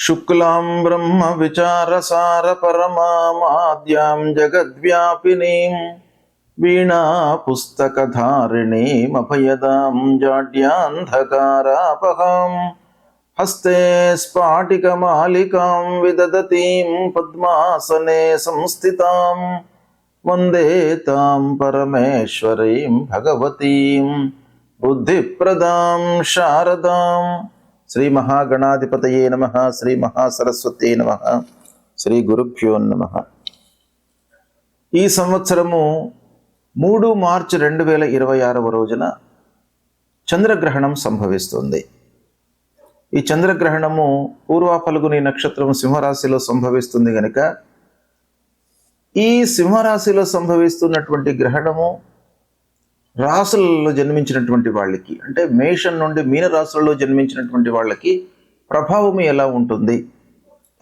శుక్లాం బ్రహ్మ విచారసార పరమాద్యాం జగద్వ్యాపినీం వీణా పుస్తకధారిణీం అభయదాం జాడ్యాంధకారాపహాం హస్తే స్ఫాటికమాలికాం విదదతీం పద్మాసనే సంస్థితాం వందే తాం పరమేశ్వరీం భగవతీం బుద్ధిప్రదాం శారదాం. శ్రీ మహాగణాధిపతయే నమః. శ్రీ మహాసరస్వతే నమః. శ్రీ గురుభ్యో నమః. ఈ సంవత్సరము 3 మార్చి 2026 రోజున చంద్రగ్రహణం సంభవిస్తుంది. ఈ చంద్రగ్రహణము పూర్వ ఫల్గుని నక్షత్రం సింహరాశిలో సంభవిస్తుంది కనుక ఈ సింహరాశిలో సంభవిస్తున్నటువంటి గ్రహణము రాశులలో జన్మించినటువంటి వాళ్ళకి, అంటే మేషం నుండి మీన రాశులలో జన్మించినటువంటి వాళ్ళకి ప్రభావం ఎలా ఉంటుంది,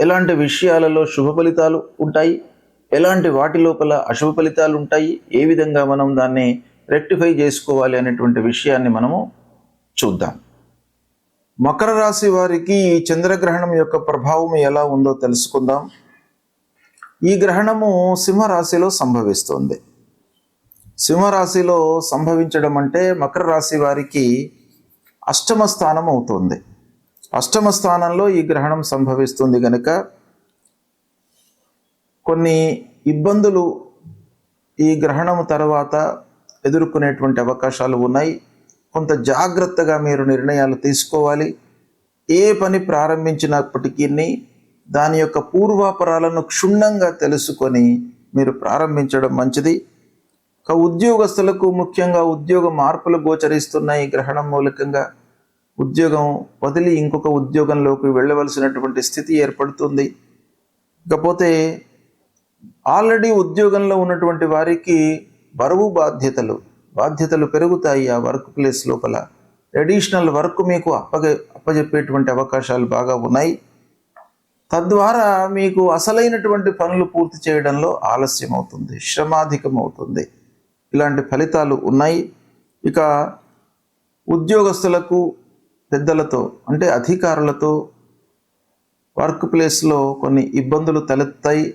ఎలాంటి విషయాలలో శుభ ఫలితాలు ఉంటాయి, ఎలాంటి వాటి లోపల అశుభ ఫలితాలు ఉంటాయి, ఏ విధంగా మనం దాన్ని రెక్టిఫై చేసుకోవాలి అనేటువంటి విషయాన్ని మనము చూద్దాం. మకర రాశి వారికి ఈ చంద్రగ్రహణం యొక్క ప్రభావం ఎలా ఉందో తెలుసుకుందాం. ఈ గ్రహణము సింహరాశిలో సంభవిస్తుంది. సింహరాశిలో సంభవించడం అంటే మకర రాశి వారికి అష్టమ స్థానం అవుతుంది. అష్టమ స్థానంలో ఈ గ్రహణం సంభవిస్తుంది కనుక కొన్ని ఇబ్బందులు ఈ గ్రహణం తర్వాత ఎదుర్కొనేటువంటి అవకాశాలు ఉన్నాయి. కొంత జాగ్రత్తగా మీరు నిర్ణయాలు తీసుకోవాలి. ఏ పని ప్రారంభించినప్పటికీ దాని యొక్క పూర్వాపరాలను క్షుణ్ణంగా తెలుసుకొని మీరు ప్రారంభించడం మంచిది. ఉద్యోగస్తులకు ముఖ్యంగా ఉద్యోగ మార్పులు గోచరిస్తున్నాయి. గ్రహణం మూలకంగా ఉద్యోగం వదిలి ఇంకొక ఉద్యోగంలోకి వెళ్ళవలసినటువంటి స్థితి ఏర్పడుతుంది. ఇకపోతే ఆల్రెడీ ఉద్యోగంలో ఉన్నటువంటి వారికి బరువు బాధ్యతలు పెరుగుతాయి. ఆ వర్క్ ప్లేస్ లోపల అడిషనల్ వర్క్ మీకు అప్పజెప్పేటువంటి అవకాశాలు బాగా ఉన్నాయి. తద్వారా మీకు అసలైనటువంటి పనులు పూర్తి చేయడంలో ఆలస్యం అవుతుంది, శ్రమాధికం అవుతుంది. ఇలాంటి ఫలితాలు ఉన్నాయి. ఇక ఉద్యోగస్తులకు పెద్దలతో, అంటే అధికారులతో వర్క్ ప్లేస్లో కొన్ని ఇబ్బందులు తలెత్తాయి.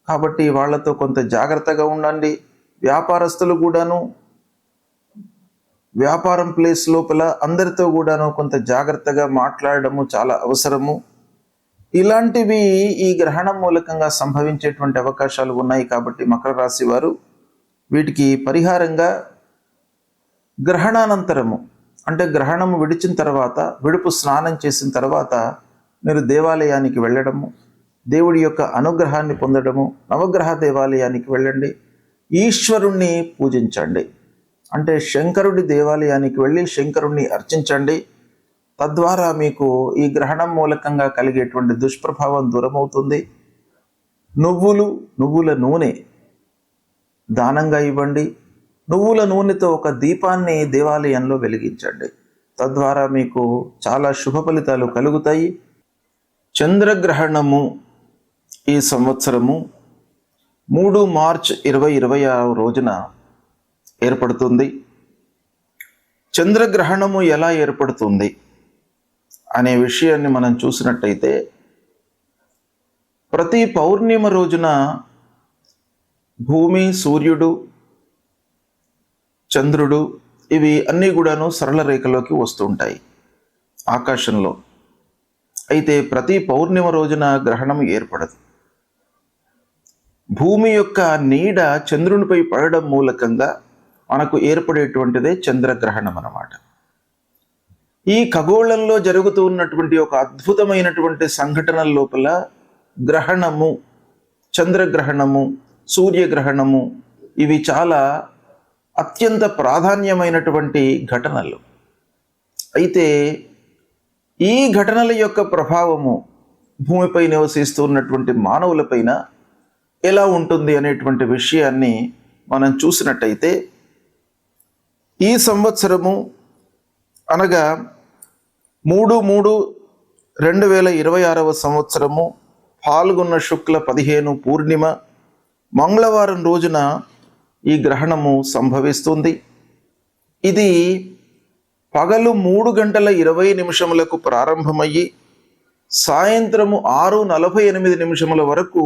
కాబట్టి వాళ్ళతో కొంత జాగ్రత్తగా ఉండండి. వ్యాపారస్తులు కూడాను వ్యాపారం ప్లేస్ లోపల అందరితో కూడాను కొంత జాగ్రత్తగా మాట్లాడడము చాలా అవసరము. ఇలాంటివి ఈ గ్రహణం మూలకంగా సంభవించేటువంటి అవకాశాలు ఉన్నాయి. కాబట్టి మకర రాశి వారు వీటికి పరిహారంగా గ్రహణానంతరము, అంటే గ్రహణము విడిచిన తర్వాత, విడుపు స్నానం చేసిన తర్వాత మీరు దేవాలయానికి వెళ్ళడము, దేవుడి యొక్క అనుగ్రహాన్ని పొందడము, నవగ్రహ దేవాలయానికి వెళ్ళండి, ఈశ్వరుణ్ణి పూజించండి. అంటే శంకరుడి దేవాలయానికి వెళ్ళి శంకరుణ్ణి అర్చించండి. తద్వారా మీకు ఈ గ్రహణం మూలకంగా కలిగేటువంటి దుష్ప్రభావం దూరమవుతుంది. నువ్వుల నూనె దానంగా ఇవ్వండి. నువ్వుల నూనెతో ఒక దీపాన్ని దేవాలయంలో వెలిగించండి. తద్వారా మీకు చాలా శుభ ఫలితాలు కలుగుతాయి. చంద్రగ్రహణము ఈ సంవత్సరము 3 మార్చ్ 2026 రోజున ఏర్పడుతుంది. చంద్రగ్రహణము ఎలా ఏర్పడుతుంది అనే విషయాన్ని మనం చూసినట్టయితే, ప్రతి పౌర్ణిమ రోజున భూమి, సూర్యుడు, చంద్రుడు ఇవి అన్నీ కూడాను సరళ రేఖలోకి వస్తుంటాయి ఆకాశంలో. అయితే ప్రతి పౌర్ణిమ రోజున గ్రహణం ఏర్పడదు. భూమి యొక్క నీడ చంద్రునిపై పడడం మూలకంగా మనకు ఏర్పడేటువంటిదే చంద్రగ్రహణం అన్నమాట. ఈ ఖగోళంలో జరుగుతూ ఉన్నటువంటి ఒక అద్భుతమైనటువంటి సంఘటనల లోపల గ్రహణము, చంద్రగ్రహణము, సూర్యగ్రహణము ఇవి చాలా అత్యంత ప్రాధాన్యమైనటువంటి ఘటనలు. అయితే ఈ ఘటనల యొక్క ప్రభావము భూమిపై నివసిస్తూ ఉన్నటువంటి మానవులపైన ఎలా ఉంటుంది అనేటువంటి విషయాన్ని మనం చూసినట్టయితే, ఈ సంవత్సరము అనగా 3/3/2026 సంవత్సరము ఫాల్గుణ శుక్ల 15 పూర్ణిమ మంగళవారం రోజున ఈ గ్రహణము సంభవిస్తుంది. ఇది పగలు 3 గంటల 20 నిమిషములకు ప్రారంభమయ్యి సాయంత్రము 6:48 వరకు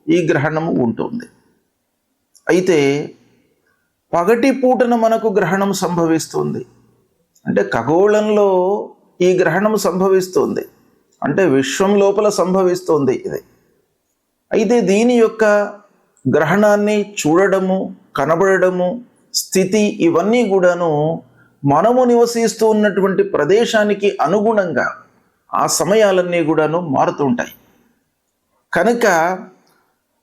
ఈ గ్రహణము ఉంటుంది. అయితే పగటి పూటన మనకు గ్రహణం సంభవిస్తుంది. అంటే ఖగోళంలో ఈ గ్రహణం సంభవిస్తుంది, అంటే విశ్వం లోపల సంభవిస్తుంది ఇది. అయితే దీని యొక్క గ్రహణాన్ని చూడడము, కనబడము, స్థితి ఇవన్నీ కూడాను మనము నివసిస్తూ ఉన్నటువంటి ప్రదేశానికి అనుగుణంగా ఆ సమయాలన్నీ కూడాను మారుతుంటాయి. కనుక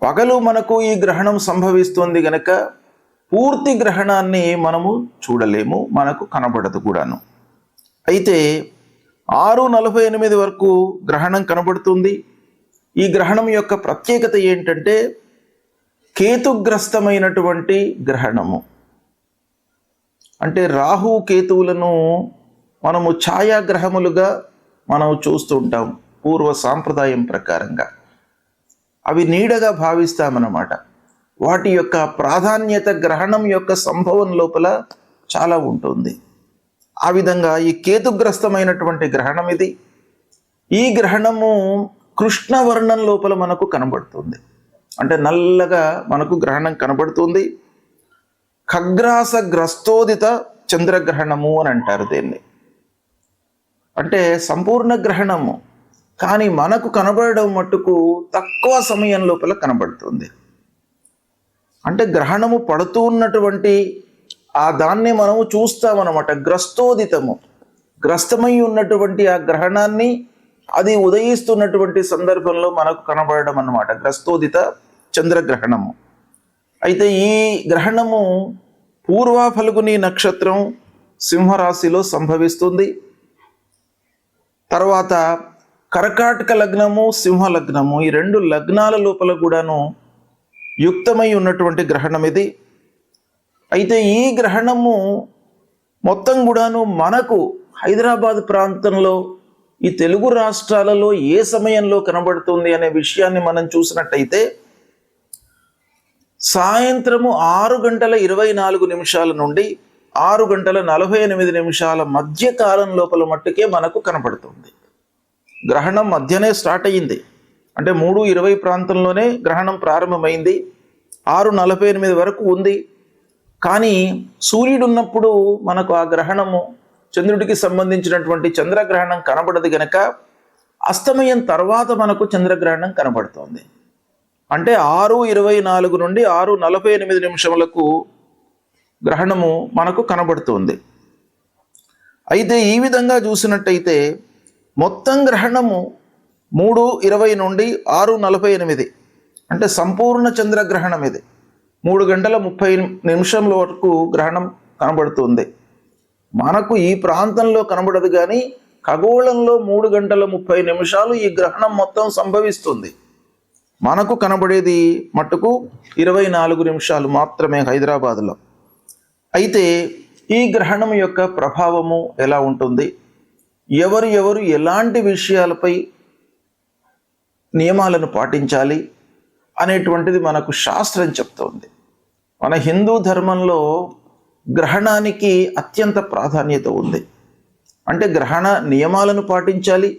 పగలు మనకు ఈ గ్రహణం సంభవిస్తుంది గనక పూర్తి గ్రహణాన్ని మనము చూడలేము, మనకు కనబడదు కూడాను. అయితే 6:48 వరకు గ్రహణం కనబడుతుంది. ఈ గ్రహణం యొక్క ప్రత్యేకత ఏంటంటే కేతుగ్రస్తమైనటువంటి గ్రహణము. అంటే రాహు కేతువులను మనము ఛాయాగ్రహములుగా మనం చూస్తూ ఉంటాం పూర్వ సాంప్రదాయం ప్రకారంగా. అవి నీడగా భావిస్తామన్నమాట. వాటి యొక్క ప్రాధాన్యత గ్రహణం యొక్క సంభవం లోపల చాలా ఉంటుంది. ఆ విధంగా ఈ కేతుగ్రస్తమైనటువంటి గ్రహణం ఇది. ఈ గ్రహణము కృష్ణవర్ణం లోపల మనకు కనబడుతుంది, అంటే నల్లగా మనకు గ్రహణం కనబడుతుంది. ఖగ్రాసగ్రస్తోదిత చంద్రగ్రహణము అని అంటారు దీన్ని. అంటే సంపూర్ణ గ్రహణము, కానీ మనకు కనబడడం మట్టుకు తక్కువ సమయం లోపల కనబడుతుంది. అంటే గ్రహణము పడుతూ ఉన్నటువంటి ఆ దాన్ని మనము చూస్తామన్నమాట. గ్రస్తోదితము, గ్రస్తమై ఉన్నటువంటి ఆ గ్రహణాన్ని అది ఉదయిస్తున్నటువంటి సందర్భంలో మనకు కనబడడం అన్నమాట, గ్రస్తోదిత చంద్రగ్రహణము. అయితే ఈ గ్రహణము పూర్వ ఫల్గుని నక్షత్రం సింహరాశిలో సంభవిస్తుంది. తర్వాత కర్కాటక లగ్నము, సింహ లగ్నము, ఈ 2 లగ్నాల లోపల కూడాను యుక్తమై ఉన్నటువంటి గ్రహణం ఇది. అయితే ఈ గ్రహణము మొత్తం కూడాను మనకు హైదరాబాద్ ప్రాంతంలో ఈ తెలుగు రాష్ట్రాలలో ఏ సమయంలో కనబడుతుంది అనే విషయాన్ని మనం చూసినట్టయితే సాయంత్రము 6:24 నుండి 6:48 మధ్య కాలం లోపల మట్టుకే మనకు కనబడుతుంది. గ్రహణం మధ్యనే స్టార్ట్ అయ్యింది, అంటే 3:20 ప్రాంతంలోనే గ్రహణం ప్రారంభమైంది, 6:48 వరకు ఉంది. కానీ సూర్యుడు ఉన్నప్పుడు మనకు ఆ గ్రహణము, చంద్రుడికి సంబంధించినటువంటి చంద్రగ్రహణం కనబడదు గనక అస్తమయం తర్వాత మనకు చంద్రగ్రహణం కనబడుతోంది. అంటే 6:24 నుండి 6:48 గ్రహణము మనకు కనబడుతుంది. అయితే ఈ విధంగా చూసినట్టయితే మొత్తం గ్రహణము 3:20 నుండి 6:48, అంటే సంపూర్ణ చంద్రగ్రహణం ఇది. 3:30 వరకు గ్రహణం కనబడుతుంది. మనకు ఈ ప్రాంతంలో కనబడదు, కానీ ఖగోళంలో 3:30 ఈ గ్రహణం మొత్తం సంభవిస్తుంది. మనకు కనబడేది మట్టుకు 24 నిమిషాలు మాత్రమే హైదరాబాద్లో. అయితే ఈ గ్రహణం యొక్క ప్రభావము ఎలా ఉంటుంది, ఎవరు ఎలాంటి విషయాలపై నియమాలను పాటించాలి అనేటువంటిది మనకు శాస్త్రం చెప్తోంది. మన హిందూ ధర్మంలో గ్రహణానికి అత్యంత ప్రాధాన్యత ఉంది. అంటే గ్రహణ నియమాలను పాటించాలి,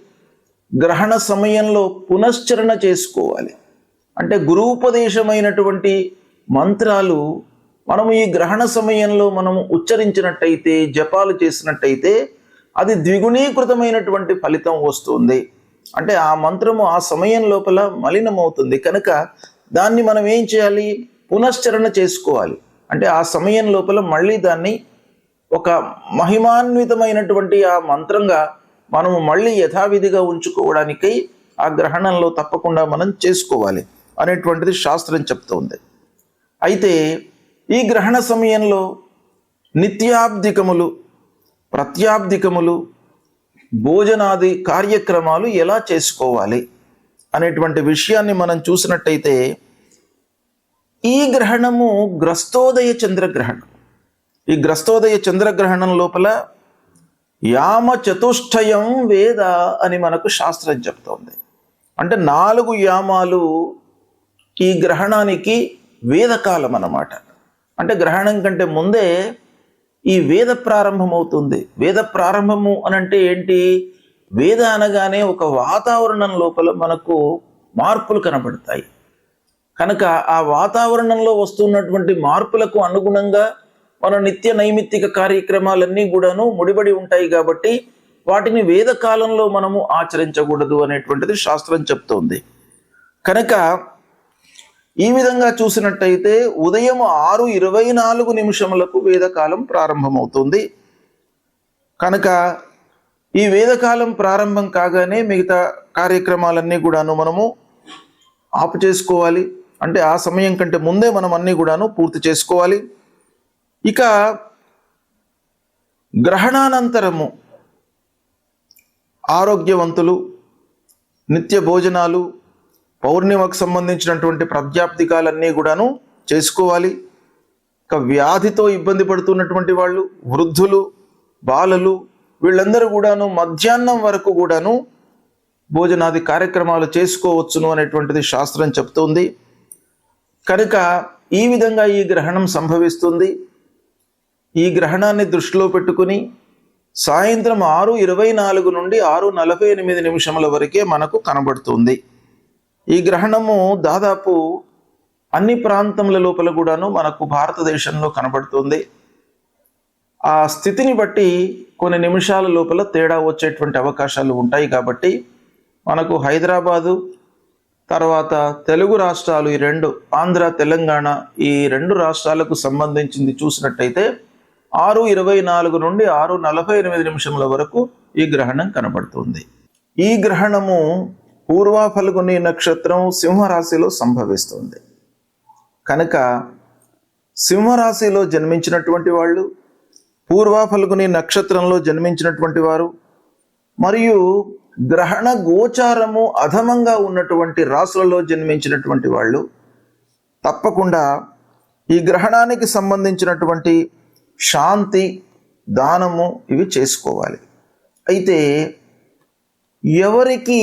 గ్రహణ సమయంలో పునశ్చరణ చేసుకోవాలి. అంటే గురూపదేశమైనటువంటి మంత్రాలు మనము ఈ గ్రహణ సమయంలో మనము ఉచ్చరించినట్టయితే, జపాలు చేసినట్టయితే అది ద్విగుణీకృతమైనటువంటి ఫలితం వస్తుంది. అంటే ఆ మంత్రము ఆ సమయం లోపల మలినమవుతుంది కనుక దాన్ని మనం ఏం చేయాలి, పునశ్చరణ చేసుకోవాలి. అంటే ఆ సమయం లోపల మళ్ళీ దాన్ని ఒక మహిమాన్వితమైనటువంటి ఆ మంత్రంగా మనము మళ్ళీ యథావిధిగా ఉంచుకోవడానికై ఆ గ్రహణంలో తప్పకుండా మనం చేసుకోవాలి అనేటువంటిది శాస్త్రం చెప్తోంది. అయితే ఈ గ్రహణ సమయంలో నిత్యాబ్దికములు, ప్రత్యాబ్దికములు, భోజనాది కార్యక్రమాలు ఎలా చేసుకోవాలి అనేటువంటి విషయాన్ని మనం చూసినట్టయితే ఈ గ్రహణము గ్రస్తోదయ చంద్రగ్రహణం. ఈ గ్రస్తోదయ చంద్రగ్రహణం లోపల యామ చతుష్టయం వేద అని మనకు శాస్త్రం చెప్తోంది. అంటే 4 యామాలు ఈ గ్రహణానికి వేదకాలం అన్నమాట. అంటే గ్రహణం కంటే ముందే ఈ వేద ప్రారంభమవుతుంది. వేద ప్రారంభము అనంటే ఏంటి, వేద అనగానే ఒక వాతావరణం లోపల మనకు మార్పులు కనబడతాయి. కనుక ఆ వాతావరణంలో వస్తున్నటువంటి మార్పులకు అనుగుణంగా మన నిత్య నైమిత్తిక కార్యక్రమాలన్నీ కూడాను ముడిపడి ఉంటాయి. కాబట్టి వాటిని వేద కాలంలో మనము ఆచరించకూడదు అనేటువంటిది శాస్త్రం చెప్తోంది. కనుక ఈ విధంగా చూసినట్టయితే ఉదయం 6:24 వేదకాలం ప్రారంభమవుతుంది. కనుక ఈ వేదకాలం ప్రారంభం కాగానే మిగతా కార్యక్రమాలన్నీ కూడాను మనము ఆపు చేసుకోవాలి. అంటే ఆ సమయం కంటే ముందే మనం అన్నీ కూడాను పూర్తి చేసుకోవాలి. ఇక గ్రహణానంతరము ఆరోగ్యవంతులు నిత్య భోజనాలు, పౌర్ణిమకు సంబంధించినటువంటి ప్రాప్తికాలన్నీ కూడాను చేసుకోవాలి. ఇక వ్యాధితో ఇబ్బంది పడుతున్నటువంటి వాళ్ళు, వృద్ధులు, బాలలు, వీళ్ళందరూ కూడాను మధ్యాహ్నం వరకు కూడాను భోజనాది కార్యక్రమాలు చేసుకోవచ్చును అనేటువంటిది శాస్త్రం చెప్తుంది. కనుక ఈ విధంగా ఈ గ్రహణం సంభవిస్తుంది. ఈ గ్రహణాన్ని దృష్టిలో పెట్టుకుని సాయంత్రం 6:24 నుండి 6:48 వరకే మనకు కనబడుతుంది. ఈ గ్రహణము దాదాపు అన్ని ప్రాంతముల లోపల కూడాను మనకు భారతదేశంలో కనబడుతుంది. ఆ స్థితిని బట్టి కొన్ని నిమిషాల లోపల తేడా వచ్చేటువంటి అవకాశాలు ఉంటాయి. కాబట్టి మనకు హైదరాబాదు తర్వాత తెలుగు రాష్ట్రాలు, ఈ రెండు ఆంధ్ర తెలంగాణ, ఈ రెండు రాష్ట్రాలకు సంబంధించింది చూసినట్టయితే 6:24 నుండి 6:48 వరకు ఈ గ్రహణం కనబడుతుంది. ఈ గ్రహణము పూర్వ ఫల్గుని నక్షత్రం సింహరాశిలో సంభవిస్తుంది. కనుక సింహరాశిలో జన్మించినటువంటి వాళ్ళు, పూర్వ ఫల్గుని నక్షత్రంలో జన్మించినటువంటి వారు, మరియు గ్రహణ గోచారము అధమంగా ఉన్నటువంటి రాశులలో జన్మించినటువంటి వాళ్ళు తప్పకుండా ఈ గ్రహణానికి సంబంధించినటువంటి శాంతి, దానము ఇవి చేసుకోవాలి. అయితే ఎవరికి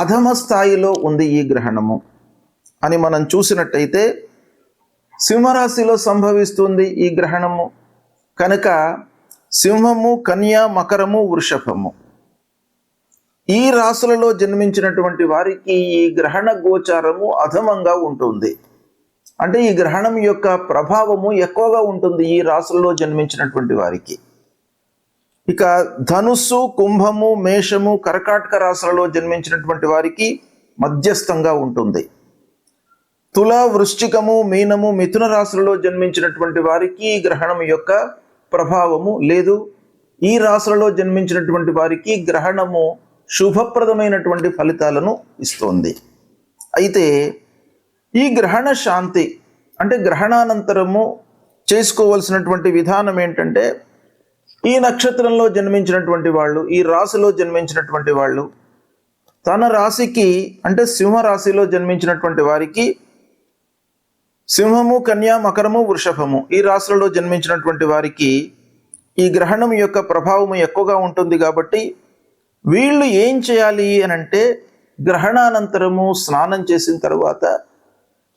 అధమ స్థాయిలో ఉంది ఈ గ్రహణము అని మనం చూసినట్టయితే సింహరాశిలో సంభవిస్తుంది ఈ గ్రహణము. కనుక సింహము, కన్య, మకరము, వృషభము ఈ రాశులలో జన్మించినటువంటి వారికి ఈ గ్రహణ గోచారము అధమంగా ఉంటుంది. అంటే ఈ గ్రహణం యొక్క ప్రభావము ఎక్కువగా ఉంటుంది ఈ రాశులలో జన్మించినటువంటి వారికి. ఇక ధనుస్సు, కుంభము, మేషము, కర్కాటక రాశులలో జన్మించినటువంటి వారికి మధ్యస్థంగా ఉంటుంది. తుల, వృశ్చికము, మీనము, మిథున రాశులలో జన్మించినటువంటి వారికి ఈ గ్రహణం యొక్క ప్రభావము లేదు. ఈ రాశులలో జన్మించినటువంటి వారికి గ్రహణము శుభప్రదమైనటువంటి ఫలితాలను ఇస్తోంది. అయితే ఈ గ్రహణ శాంతి అంటే గ్రహణానంతరము చేసుకోవలసినటువంటి విధానం ఏంటంటే, ఈ నక్షత్రంలో జన్మించినటువంటి వాళ్ళు, ఈ రాశిలో జన్మించినటువంటి వాళ్ళు తన రాశికి అంటే సింహరాశిలో జన్మించినటువంటి వారికి సింహము, కన్య, మకరము, వృషభము ఈ రాశులలో జన్మించినటువంటి వారికి ఈ గ్రహణం యొక్క ప్రభావము ఎక్కువగా ఉంటుంది. కాబట్టి వీళ్ళు ఏం చేయాలి అని అంటే, గ్రహణానంతరము స్నానం చేసిన తర్వాత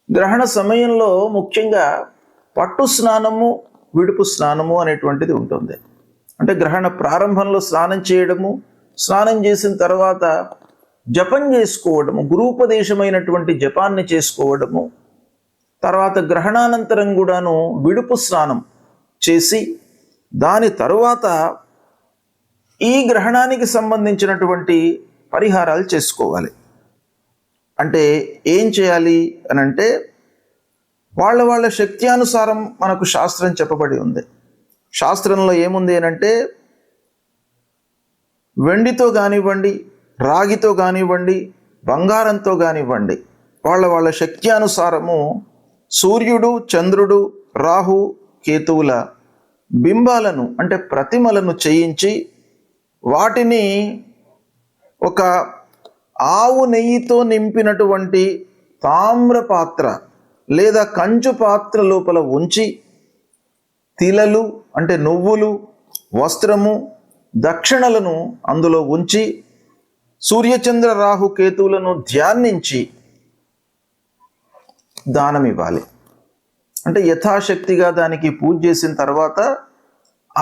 గ్రహణ సమయంలో ముఖ్యంగా పట్టు స్నానము, విడుపు స్నానము అనేటువంటిది ఉంటుంది. అంటే గ్రహణ ప్రారంభంలో స్నానం చేయడము, స్నానం చేసిన తర్వాత జపం చేసుకోవడము, గురూపదేశమైనటువంటి జపాన్ని చేసుకోవడము, తర్వాత గ్రహణానంతరం కూడాను విడుపు స్నానం చేసి దాని తరువాత ఈ గ్రహణానికి సంబంధించినటువంటి పరిహారాలు చేసుకోవాలి. అంటే ఏం చేయాలి అని అంటే, వాళ్ళ శక్తి అనుసారం మనకు శాస్త్రం చెప్పబడి ఉంది. శాస్త్రంలో ఏముంది అని అంటే, వెండితో కానివ్వండి, రాగితో కానివ్వండి, బంగారంతో కానివ్వండి, వాళ్ళ శక్తి అనుసారము సూర్యుడు, చంద్రుడు, రాహు, కేతువుల బింబాలను అంటే ప్రతిమలను చేయించి వాటిని ఒక ఆవు నెయ్యితో నింపినటువంటి తామ్ర పాత్ర లేదా కంచు పాత్ర లోపల ఉంచి తిలలు అంటే నువ్వులు, వస్త్రము, దక్షిణలను అందులో ఉంచి సూర్యచంద్ర రాహు కేతువులను ధ్యానించి దానం ఇవ్వాలి. అంటే యథాశక్తిగా దానికి పూజ చేసిన తర్వాత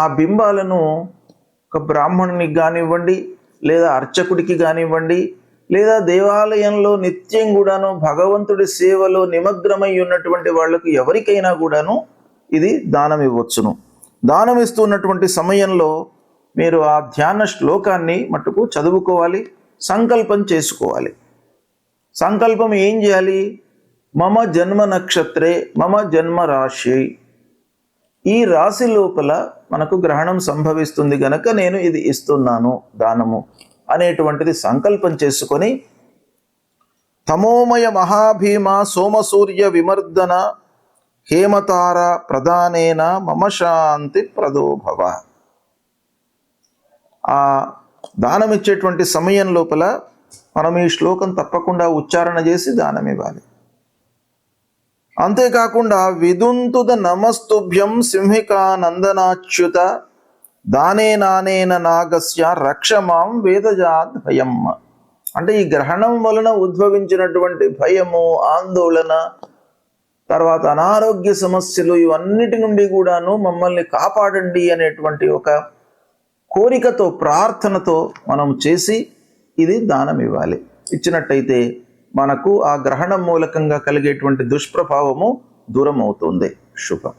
ఆ బింబాలను ఒక బ్రాహ్మణునికి కానివ్వండి లేదా అర్చకుడికి కానివ్వండి, లేదా దేవాలయంలో నిత్యం కూడాను భగవంతుడి సేవలో నిమగ్నమై ఉన్నటువంటి వాళ్లకు ఎవరికైనా కూడాను ఇది దానం ఇవ్వచ్చును. దానం ఇస్తున్నటువంటి సమయంలో మీరు ఆ ధ్యాన శ్లోకాన్ని మట్టుకు చదువుకోవాలి, సంకల్పం చేసుకోవాలి. సంకల్పం ఏం చేయాలి? మమ జన్మ నక్షత్రే మమ జన్మ రాశి, ఈ రాశి లోపల మనకు గ్రహణం సంభవిస్తుంది గనక నేను ఇది ఇస్తున్నాను దానము అనేటువంటిది సంకల్పం చేసుకొని, తమోమయ మహాభీమ సోమసూర్య విమర్దన హేమతార ప్రధానేన మమ శాంతి ప్రదోభవ. ఆ దానం ఇచ్చేటువంటి సమయం లోపల మనం ఈ శ్లోకం తప్పకుండా ఉచ్చారణ చేసి దానం ఇవ్వాలి. అంతేకాకుండా విదుంతుద నమస్తుభ్యం సింహికా నందనాచ్యుత దానే నానేన నాగస్య రక్షమాం వేదజాత్ భయం. అంటే ఈ గ్రహణం వలన ఉద్భవించినటువంటి భయము, ఆందోళన, తర్వాత అనారోగ్య సమస్యలు, ఇవన్నిటి నుండి కూడాను మమ్మల్ని కాపాడండి అనేటువంటి ఒక కోరికతో, ప్రార్థనతో మనం చేసి ఇది దానం ఇవ్వాలి. ఇచ్చినట్టయితే మనకు ఆ గ్రహణం మూలకంగా కలిగేటువంటి దుష్ప్రభావము దూరం అవుతుంది. శుభం.